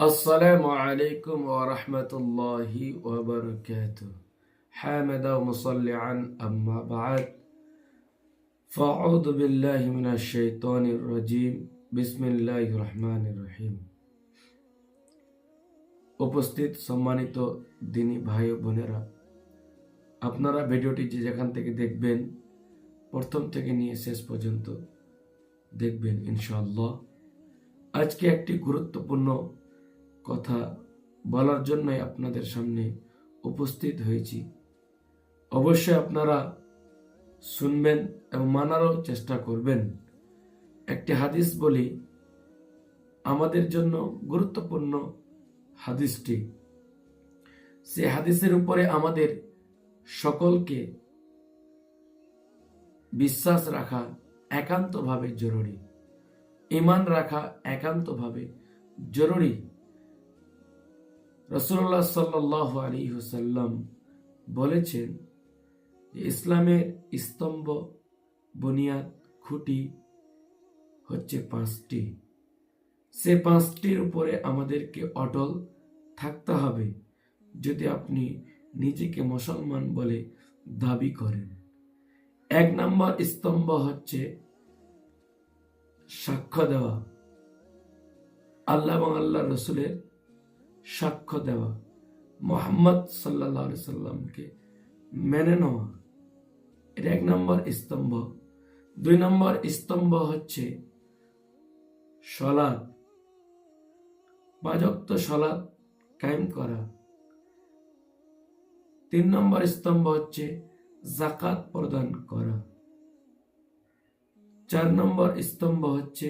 السلام عليكم ورحمة الله وبركاته. حامدا ومصلعا أما بعد فأعوذ بالله من الشيطان الرجيم بسم الله الرحمن الرحيم. উপস্থিত সম্মানিত দিনী ভাই ও বোনেরা, আপনারা ভিডিওটি যে যেখান থেকে দেখবেন প্রথম থেকে নিয়ে শেষ পর্যন্ত দেখবেন ইনশাআল্লাহ। আজকে একটি গুরুত্বপূর্ণ কথা বলার জন্যই আপনাদের সামনে উপস্থিত হয়েছি। অবশ্যই আপনারা শুনবেন এবং মানারও চেষ্টা করবেন। একটি হাদিস বলি, আমাদের জন্য গুরুত্বপূর্ণ হাদিসটি। সে হাদিসের উপরে আমাদের সকলকে বিশ্বাস রাখা একান্তভাবে জরুরি, ঈমান রাখা একান্তভাবে জরুরি। রাসূলুল্লাহ সাল্লাল্লাহু আলাইহি ওয়াসাল্লাম বলেছেন যে ইসলামের স্তম্ভ, বুনিয়াদ, খুঁটি হচ্ছে পাঁচটি। সে পাঁচটির উপরে আমাদেরকে অটল থাকতে হবে যদি আপনি নিজেকে মুসলমান বলে দাবি করেন। এক নম্বর স্তম্ভ হচ্ছে সাক্ষ্য দেওয়া, আল্লাহ এবং আল্লাহ রসুলের সাক্ষ্য দেওয়া, মুহাম্মদ সাল্লাল্লাহু আলাইহি সাল্লামকে মেনে নেওয়া, এটা এক নম্বর স্তম্ভ। দুই নম্বর স্তম্ভ হচ্ছে সালাত, পাঁচ ওয়াক্ত সালাত কায়েম করা। তিন নম্বর স্তম্ভ হচ্ছে যাকাত প্রদান করা। চার নম্বর স্তম্ভ হচ্ছে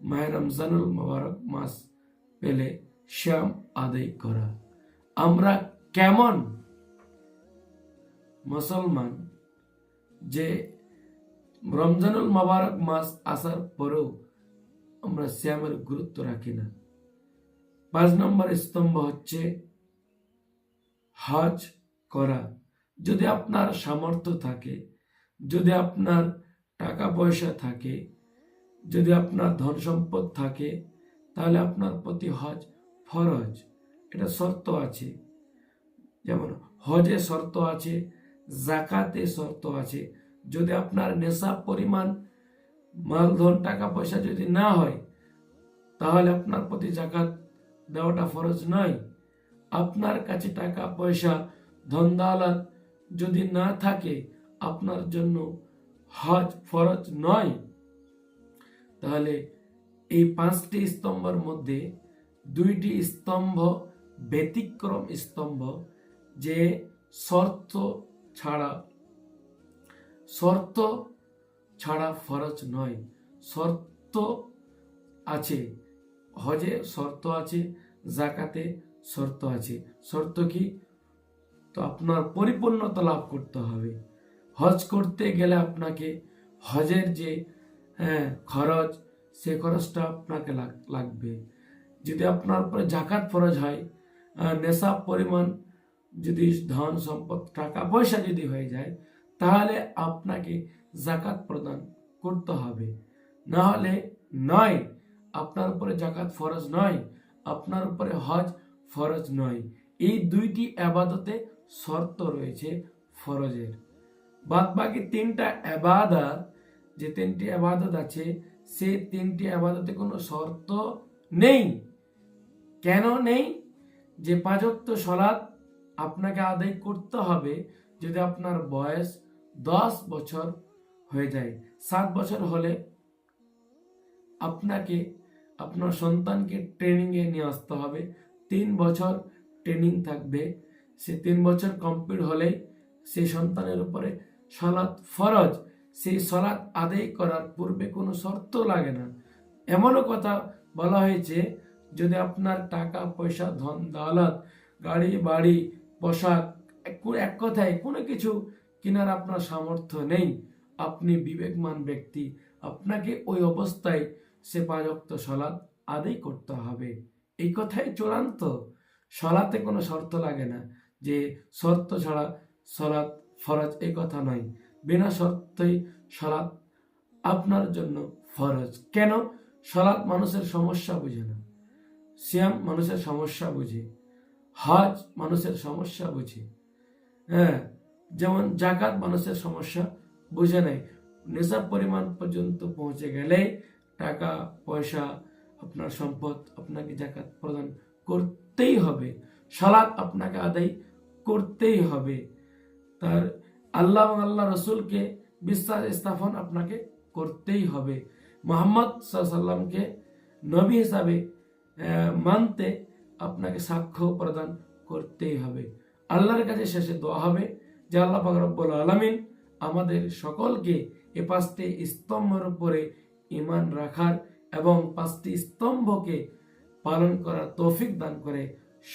মাহে রমজানুল মুবারক মাস পেলে শ্যাম আদায় করা। আমরা কেমন মুসলমান যে রমজানুল মুবারক মাস আসার পরেও আমরা শ্যামের গুরুত্ব রাখি না। পাঁচ নম্বর স্তম্ভ হচ্ছে হজ করা। যদি আপনার সামর্থ্য থাকে, যদি আপনার টাকা পয়সা থাকে, যদি আপনার ধন সম্পদ থাকে, তাহলে আপনার প্রতি হজ ফরজ। এটা শর্ত আছে, যেমন হজে শর্ত আছে, যাকাতে শর্ত আছে। যদি আপনার নেশাব পরিমাণ মালধন টাকা পয়সা যদি না হয়, তাহলে আপনার প্রতি যাকাত দেওয়াটা ফরজ নয়। আপনার কাছে টাকা পয়সা ধন দৌলত যদি না থাকে, আপনার জন্য হজ ফরজ নয়। তাহলে এই পাঁচটি স্তম্ভের মধ্যে দুইটি স্তম্ভ ব্যতিক্রম স্তম্ভ, যে শর্ত ছাড়া ফরজ নয়। শর্ত আছে, হজে শর্ত আছে, যাকাতে শর্ত আছে। শর্ত কি? তো আপনার পরিপূর্ণতা লাভ করতে হবে। হজ করতে গেলে আপনাকে হজের যে খরচ, সে খরচটা আপনাকে লাগবে। যদি আপনার উপরে যাকাত ফরজ হয়, নেশাব পরিমাণ যদি ধন সম্পদ টাকা পয়সা যদি হয়ে যায়, তাহলে আপনাকে যাকাত প্রদান করতে হবে। না হলে নয়, আপনার উপরে যাকাত ফরজ নয়, আপনার উপরে হজ ফরজ নয়। এই দুইটি ইবাদতে শর্ত রয়েছে ফরজের। বাদ বাকি তিনটা ইবাদত, যে তিনটি ইবাদত আছে, সে তিনটি ইবাদতে কোনো শর্ত নেই। কেন নেই? যে পাঁচ ওয়াক্ত সালাত আপনাকে আদায় করতে হবে যদি আপনার বয়স 10 বছর হয়ে যায়। 7 বছর হলে আপনাকে আপনার সন্তানকে ট্রেনিং এ নিয়ে আসতে হবে। 3 বছর ট্রেনিং থাকবে। সে 3 বছর কমপ্লিট হলে সেই সন্তানের উপরে সালাত ফরজ। সেই সালাত আদায় করার পূর্বে কোনো শর্ত লাগে না। এমনও কথা বলা হয়েছে, যদি আপনার টাকা পয়সা ধন দৌলত, গাড়ি বাড়ি পোশাক, এক কথায় কোনো কিছু কেনার আপনার সামর্থ্য নেই, আপনি বিবেকমান ব্যক্তি, আপনাকে ওই অবস্থায় সে পাঁচ ওয়াক্ত সালাত আদায় করতে হবে। এই কথাই চূড়ান্ত। সালাতে কোনো শর্ত লাগে না, যে শর্ত ছাড়া সালাত ফরজ, এই কথা নয়। বিনা শর্তেই সালাত আপনার জন্য ফরজ। কেন? সালাত মানুষের সমস্যা বুঝে না। সিয়াম মানুষের সমস্যা বুঝে, হজ মানুষের সমস্যা বুঝে, হ্যাঁ, যেমন জাকাত মানুষের সমস্যা বুঝে নাই, নেশাব পরিমাণ পর্যন্ত পৌঁছে গেলে টাকা পয়সা আপনার সম্পদ আপনাকে জাকাত প্রদান করতেই হবে, সালাত আপনাকে আদায় করতেই হবে, তার আল্লাহ এবং আল্লাহ রসুলকে বিশ্বাস স্থাপন আপনাকে করতেই হবে, মোহাম্মদ সাল্লামকে নবী হিসাবে মানতে আপনাকে সাক্ষ্য প্রদান করতেই হবে। আল্লাহর কাছে শেষে দোয়া হবে যে আল্লাহ পাক রব্বুল আলামিন আমাদের সকলকে এ 5টি স্তম্ভের উপরে ঈমান রাখার এবং 5টি স্তম্ভকে পালন করার তৌফিক দান করে।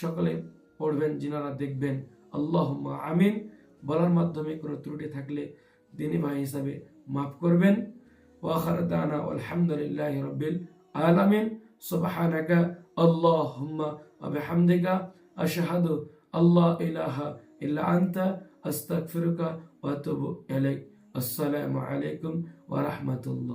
সকলে পড়বেন যিনারা দেখবেন, আল্লাহুম্মা আমিন। বলার মাধ্যমে কোনো ত্রুটি থাকলে দিনী ভাই হিসাবে মাফ করবেন। ওয়া আখিরু দাওয়ানা আলহামদুলিল্লাহি রাব্বিল আলামিন। সুবহানাকা আল্লাহুম্মা ওয়া বিহামদিকা আশহাদু আল্লা ইলাহা ইল্লা আনতা আস্তাগফিরুকা ওয়া আতুবু ইলাইক। আসসালামু আলাইকুম ওয়া রাহমাতুল্লাহ।